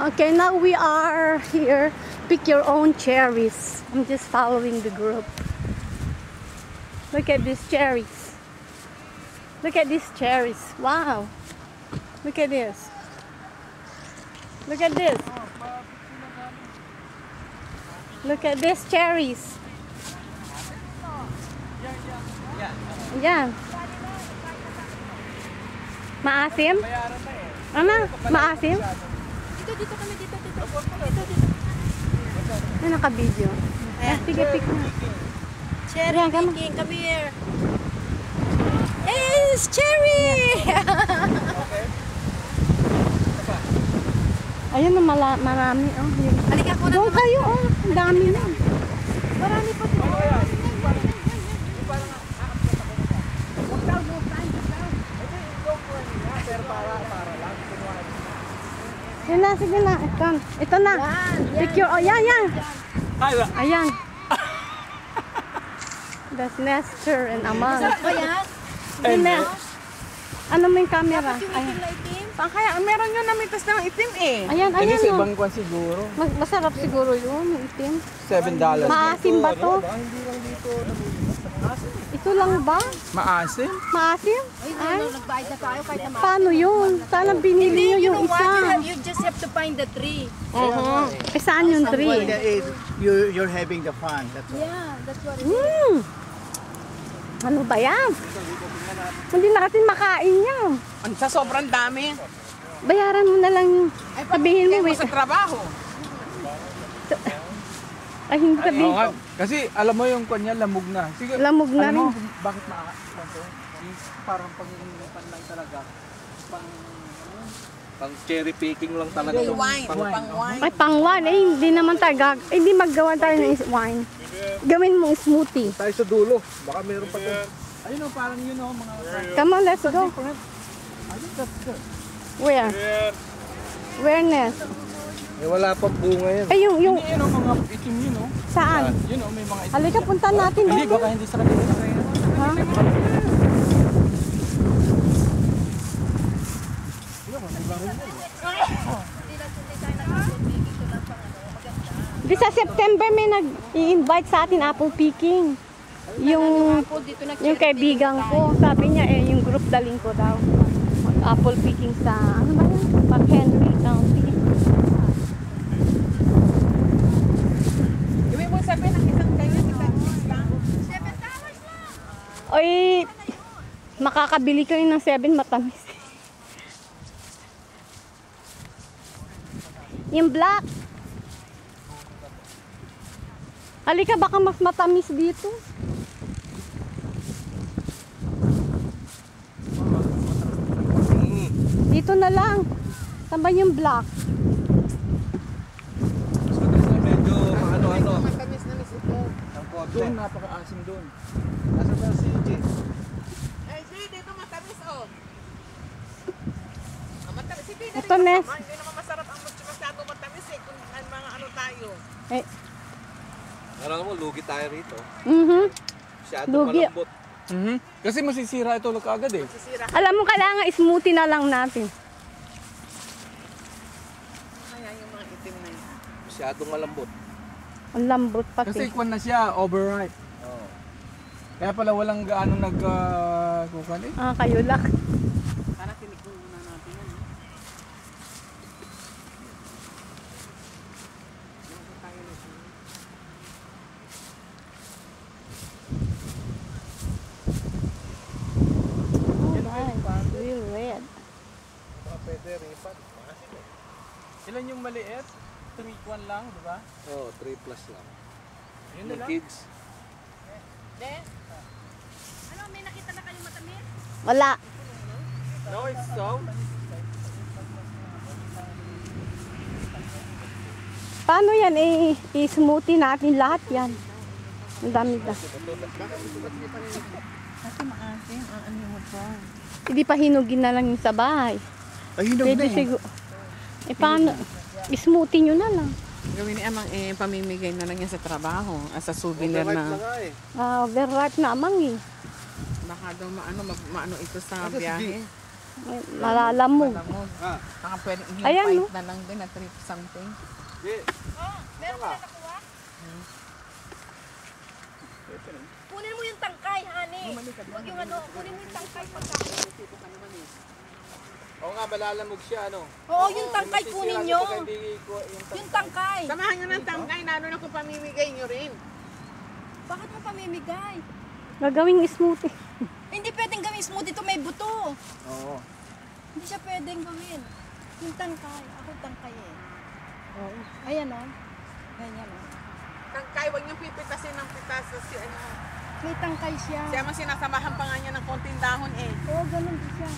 Okay, now we are here. Pick your own cherries. I'm just following the group. Look at these cherries. Look at these cherries. Wow. Look at this. Look at this. Look at these cherries. Yan. Maasim? Ano? Maasim? Dito kami, dito. Ano naka-video? Sige, pick na. Cherry picking, come here. Yes, cherry! Ayun na, marami. Oh, yun. Halika ko na. Doon kayo, oh. Ang dami na. Marami pa dito. Yun na, sige na. Ito na. Picture. Oh, yan. Ayan. That's Nestor and Amal. Ba yan? Sige, ano mo yung camera? Yung itim na itim? Kaya meron yun namitas ng itim eh. Ayan, Kasi sa oh. ibang kwan siguro. Masarap siguro yun, yung itim. $7. Maasim ba to? Hindi lang dito. Ito lang ba? Maasim? Maasim? Ay, nagbayad na tayo kahit naman. Paano yun? Sana binili nyo yung isa. You just have to find the tree. Eh, saan yung tree? You're having the fun. That's all. Yeah, that's what it is. Ano ba yan? Hindi natin makain yan. Sa sobrang dami. Bayaran mo na lang. Sabihin mo, Kaya mo wait. sa trabaho. Ay, hindi sabihin. Oo nga. Kasi alam mo yung kwan niya, lamog na. Sige, Lamog na alam mo, rin. bakit parang pang talaga. Pang cherry picking lang talaga. Pang wine. Pang wine. Ay, pang wine. Eh, hindi naman tayo hindi maggawa tayo ng wine. Gawin mo smoothie. Tayo sa dulo. Baka meron pa to. Ayun o, parang yun o, mga... Come on, let's go. Where? Where, Ness? Eh, wala pang bunga yan. Ay, yung... Hindi yun o, mga itim yun o. Saan? Yun o, may mga itim. Halika, punta natin Hindi, doon. baka hindi sarap yun. Ha? Di sa September may nag-i-invite sa atin apple picking. Yung kaibigan ko, sabi niya yung group daling ko daw. Apple picking sa, ano ba yun? McHenry County. Gawin mo sabi ng isang ganyan, isang lang. Oy, makakabili kayo ng 7 matamis. Yung black. Halika, baka mas matamis dito. Dito na lang. Saan ba yung black? Medyo ano-ano. Matamis na miss ito. Doon, napaka-asim doon. Nasa ba si CJ? Ay, sige, dito matamis oh. Matamis. Sige, Ito, Ness. hindi naman masarap ang masyado matamis eh. Kung mga ano tayo. Eh, Alam mo, lugi tayo rito. Masyadong Lugi. malambot. Kasi masisira ito agad eh. alam mo, kailangan smoothie na lang natin. Kaya yung mga itim na yun. Masyadong malambot. Ang lambot pati. Kasi kwan na siya, overripe. Oo. Kaya pala walang gaano kukan eh. Kayo lang. Sana tinikong muna natin yan. Real red. Pwede ripat. Ilan yung maliit? 3-1 lang, di ba? Oo, 3 plus lang. Yun na lang. Kids. Ano, may nakita na kayong matamis? Wala. No, it's so. Paano yan? I-smoothie natin lahat yan. Ang dami na. Kasi maasim ang ano mo pa. Hindi pa hinugin na lang yung sa bahay. Ay, hinog Pwede na eh. siguro. Paano? I-smoothie nyo na lang. Gawin ni Amang pamimigay na lang yan sa trabaho. As a souvenir na. Overripe na amang eh. Baka daw maano ito sa biyahe. Malalamog. Malamog. Ah. Saka pwede yung Ayan, pint no? na lang din na 3 something. Di. Meron ka na nakuha? Kunin mo yung tangkay, honey. Huwag yung ano, kunin mo yung tangkay pagkain. Oo nga, malalamog siya, ano? Oo, yung tangkay kunin nyo. Yung Yung tangkay. Samahan nyo ng tangkay, naroon ako pamimigay nyo rin. Bakit mo pamimigay? Gagawing smoothie. Hindi pwedeng gawin smoothie ito, may buto. Oo. Hindi siya pwedeng gawin. Yung tangkay. Ako tangkay eh. Ayan o. Ganyan o. Tangkay, huwag nyo pipitasin ng pitas kasi ano. May tangkay siya. Siya man sinasamahan pa nga niya ng konting dahon eh. Oo, ganun din siya.